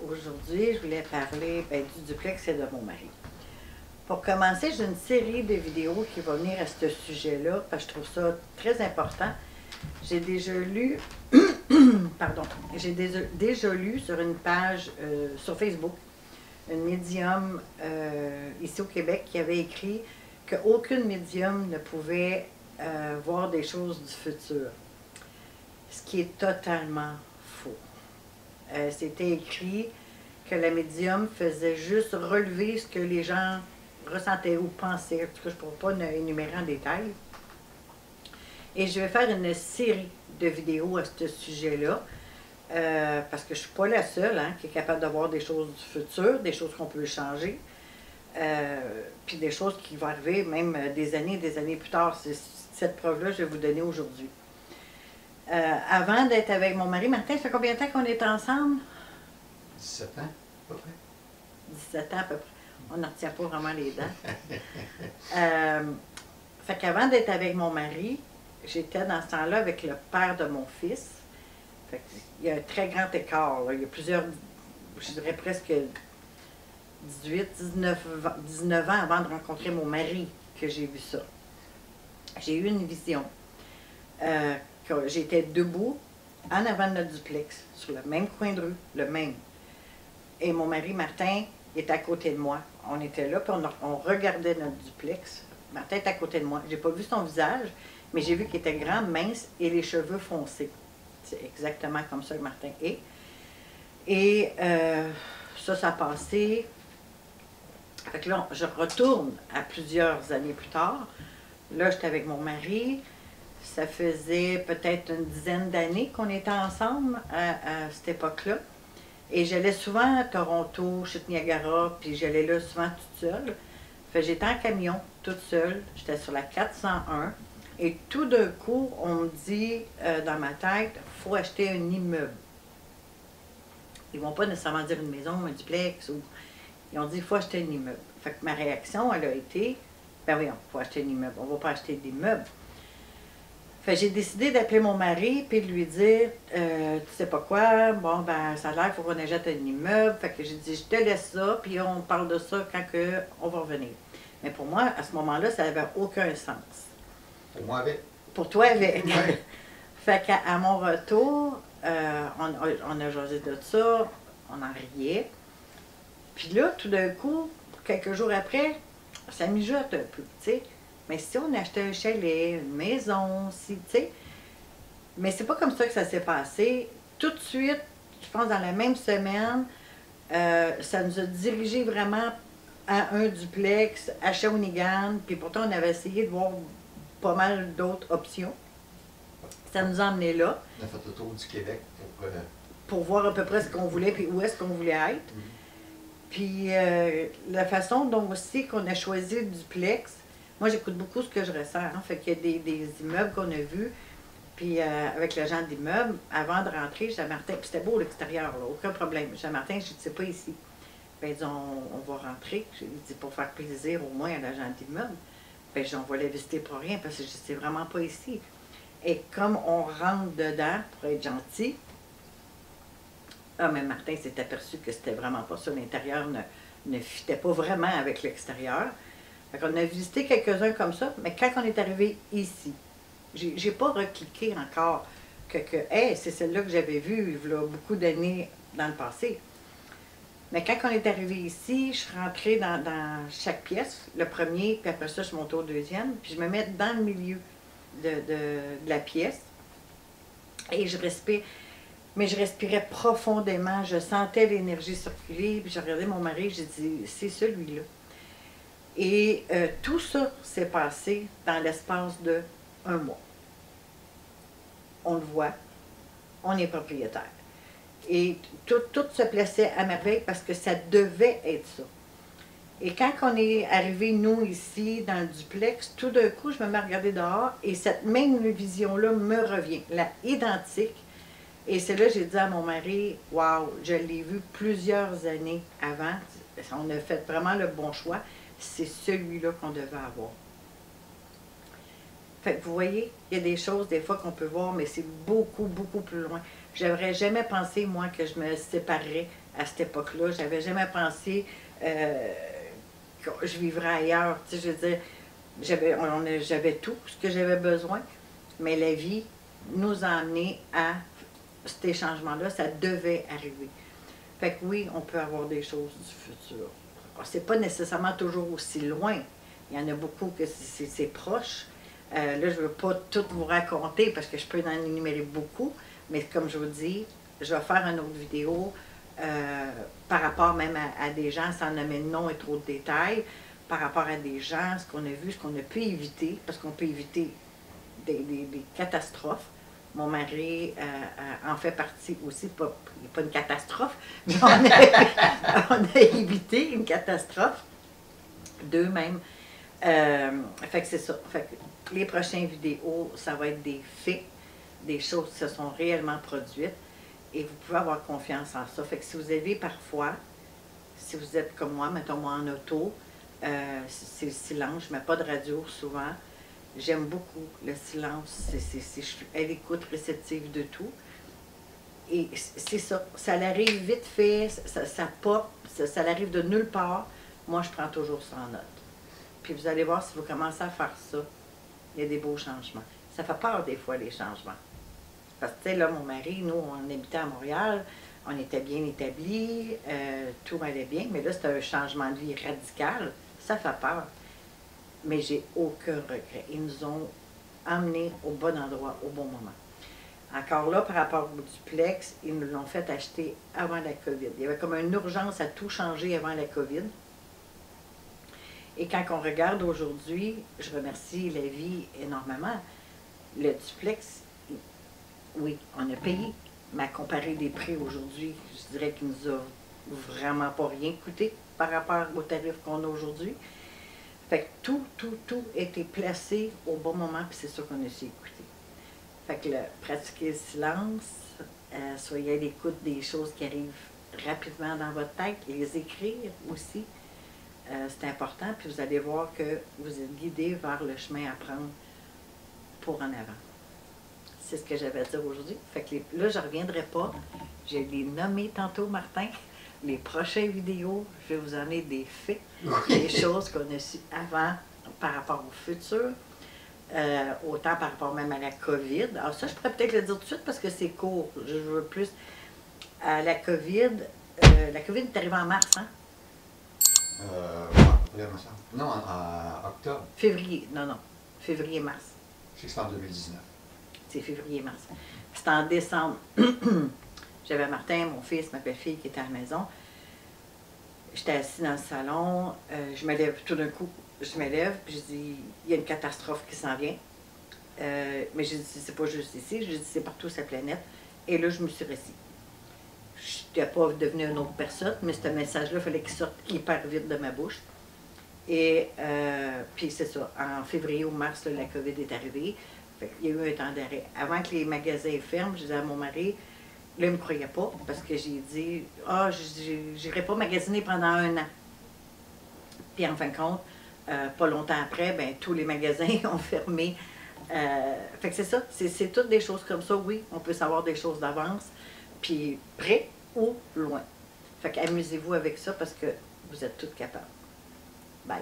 Aujourd'hui, je voulais parler du duplex et de mon mari. Pour commencer, j'ai une série de vidéos qui va venir à ce sujet-là, parce que je trouve ça très important. J'ai déjà lu, pardon, j'ai déjà lu sur une page sur Facebook, une médium ici au Québec qui avait écrit qu'aucune médium ne pouvait voir des choses du futur. Ce qui est totalement faux. C'était écrit que la médium faisait juste relever ce que les gens ressentaient ou pensaient. En tout cas, je ne pourrais pas énumérer en détail. Et je vais faire une série de vidéos à ce sujet-là, parce que je ne suis pas la seule qui est capable de voir des choses du futur, des choses qu'on peut changer, puis des choses qui vont arriver même des années plus tard. C'est cette preuve-là que je vais vous donner aujourd'hui. Avant d'être avec mon mari, Martin, ça fait combien de temps qu'on est ensemble? 17 ans, à peu près. 17 ans à peu près. On n'en retient pas vraiment les dents. Fait qu'avant d'être avec mon mari, j'étais dans ce temps-là avec le père de mon fils. Fait qu'il y a un très grand écart, là. Il y a plusieurs, je dirais presque 19 ans avant de rencontrer mon mari que j'ai vu ça. J'ai eu une vision. J'étais debout en avant de notre duplex, sur le même coin de rue, le même. Et mon mari, Martin, était à côté de moi. On était là, puis on regardait notre duplex. Martin était à côté de moi. J'ai pas vu son visage, mais j'ai vu qu'il était grand, mince et les cheveux foncés. C'est exactement comme ça que Martin est. Et ça a passé. Fait que là, je retourne à plusieurs années plus tard. Là, j'étais avec mon mari. Ça faisait peut-être une dizaine d'années qu'on était ensemble à cette époque-là. Et j'allais souvent à Toronto, chute Niagara, puis j'allais là souvent toute seule. Fait que j'étais en camion, toute seule. J'étais sur la 401. Et tout d'un coup, on me dit dans ma tête, il faut acheter un immeuble. Ils ne vont pas nécessairement dire une maison, un duplex. Ils ont dit, il faut acheter un immeuble. Fait que ma réaction, elle a été, ben voyons, il faut acheter un immeuble. On ne va pas acheter d'immeuble. Fait que j'ai décidé d'appeler mon mari puis de lui dire, tu sais pas quoi, bon ben ça a l'air qu'il faut qu'on achète un immeuble. Fait que j'ai dit, je te laisse ça, puis on parle de ça quand on va revenir. Mais pour moi, à ce moment-là, ça n'avait aucun sens. Pour moi, avec. Pour toi, avec. Ouais. Fait qu'à mon retour, on a jasé de ça, on en riait. Puis là, tout d'un coup, quelques jours après, ça mijote un peu, tu sais. Mais si on achetait un chalet, une maison, si, tu sais. Mais c'est pas comme ça que ça s'est passé. Tout de suite, je pense dans la même semaine, ça nous a dirigé vraiment à un duplex à Shawinigan. Puis pourtant, on avait essayé de voir pas mal d'autres options. Ça nous a emmenés là. On a fait le tour du Québec pour voir à peu près ce qu'on voulait puis où est-ce qu'on voulait être. Puis la façon dont aussi qu'on a choisi le duplex, moi j'écoute beaucoup ce que je ressens. Fait qu'il y a des immeubles qu'on a vus, puis avec l'agent d'immeuble, avant de rentrer, j'ai Martin, puis c'était beau l'extérieur, aucun problème. J'ai Martin, je dis, c'est pas ici. Ben, ils dit, on va rentrer. J'ai dit, pour faire plaisir au moins à l'agent d'immeuble. Ben, on va la visiter pour rien, parce que je dis, c'est vraiment pas ici. Et comme on rentre dedans pour être gentil, mais Martin s'est aperçu que c'était vraiment pas ça. L'intérieur ne fitait pas vraiment avec l'extérieur. Fait qu'on a visité quelques-uns comme ça, mais quand on est arrivé ici, j'ai pas recliqué encore que hey, c'est celle-là que j'avais vue il y a beaucoup d'années dans le passé. Mais quand on est arrivé ici, je suis rentrée dans chaque pièce, le premier, puis après ça, je suis montée au deuxième, puis je me mets dans le milieu de la pièce, et je respire. Mais je respirais profondément, je sentais l'énergie circuler, puis j'ai regardé mon mari, j'ai dit, c'est celui-là. Et tout ça s'est passé dans l'espace de 1 mois. On le voit, on est propriétaire. Et tout se plaçait à merveille parce que ça devait être ça. Et quand on est arrivé, nous, ici, dans le duplex, tout d'un coup, je me mets à regarder dehors et cette même vision-là me revient, la identique. Et c'est là que j'ai dit à mon mari, « Wow, je l'ai vu plusieurs années avant. On a fait vraiment le bon choix. C'est celui-là qu'on devait avoir. » Fait que vous voyez, il y a des choses des fois qu'on peut voir, mais c'est beaucoup, beaucoup plus loin. J'aurais jamais pensé, moi, que je me séparerais à cette époque-là. J'avais jamais pensé que je vivrais ailleurs. Tu sais, je veux dire, j'avais tout ce que j'avais besoin, mais la vie nous a amenés à ces changements-là. Ça devait arriver. Fait que oui, on peut avoir des choses du futur. C'est pas nécessairement toujours aussi loin. Il y en a beaucoup que c'est proche. Là, je ne veux pas tout vous raconter parce que je peux en énumérer beaucoup, mais comme je vous dis, je vais faire une autre vidéo par rapport même à des gens, sans nommer de nom et trop de détails, par rapport à des gens, ce qu'on a vu, ce qu'on a pu éviter, parce qu'on peut éviter des catastrophes. Mon mari en fait partie aussi, pas une catastrophe, mais on a évité une catastrophe, deux même. Fait que c'est ça. Fait que les prochaines vidéos, ça va être des faits, des choses qui se sont réellement produites, et vous pouvez avoir confiance en ça. Fait que si vous avez parfois, si vous êtes comme moi, mettons-moi en auto, c'est le silence, je ne mets pas de radio souvent. J'aime beaucoup le silence, je suis à l'écoute réceptive de tout. Et c'est ça, ça arrive vite fait, ça pop, ça arrive de nulle part. Moi, je prends toujours ça en note. Puis vous allez voir, si vous commencez à faire ça, il y a des beaux changements. Ça fait peur des fois, les changements. Parce que, tu sais, là, mon mari, nous, on habitait à Montréal, on était bien établis, tout allait bien, mais là, c'était un changement de vie radical. Ça fait peur. Mais j'ai aucun regret. Ils nous ont emmenés au bon endroit, au bon moment. Encore là, par rapport au duplex, ils nous l'ont fait acheter avant la COVID. Il y avait comme une urgence à tout changer avant la COVID. Et quand on regarde aujourd'hui, je remercie la vie énormément. Le duplex, oui, on a payé, mais à comparer des prix aujourd'hui, je dirais qu'il nous a vraiment pas rien coûté par rapport aux tarifs qu'on a aujourd'hui. Fait que tout a été placé au bon moment, puis c'est ça qu'on a su écouter. Fait que pratiquer le silence, soyez à l'écoute des choses qui arrivent rapidement dans votre tête, les écrire aussi, c'est important, puis vous allez voir que vous êtes guidé vers le chemin à prendre pour en avant. C'est ce que j'avais à dire aujourd'hui. Fait que là, je ne reviendrai pas. Je l'ai nommé tantôt, Martin. Les prochaines vidéos, je vais vous amener des faits, des choses qu'on a su avant par rapport au futur, autant par rapport même à la COVID. Alors ça, je pourrais peut-être le dire tout de suite parce que c'est court. Je veux plus à la COVID. La COVID est arrivée en mars, hein? Non, en octobre. Février, non. Février-mars. Je sais que c'est en 2019. C'est février-mars. C'était en décembre. J'avais Martin, mon fils, ma belle-fille qui était à la maison. J'étais assise dans le salon. Je me lève tout d'un coup. Je me lève, puis je dis, il y a une catastrophe qui s'en vient. Mais je dis, c'est pas juste ici. Je dis, c'est partout sur la planète. Et là, je me suis restée. Je n'étais pas devenue une autre personne, mais ce message-là, il fallait qu'il sorte hyper vite de ma bouche. Et puis c'est ça. En février ou mars, là, la COVID est arrivée. Fait qu'il y a eu un temps d'arrêt. Avant que les magasins ferment, je disais à mon mari, là, il ne me croyait pas, parce que j'ai dit, je n'irai pas magasiner pendant 1 an. Puis en fin de compte, pas longtemps après, ben, tous les magasins ont fermé. Fait que c'est ça, c'est toutes des choses comme ça. Oui, on peut savoir des choses d'avance, puis près ou loin. Fait qu'amusez-vous avec ça parce que vous êtes toutes capables. Bye.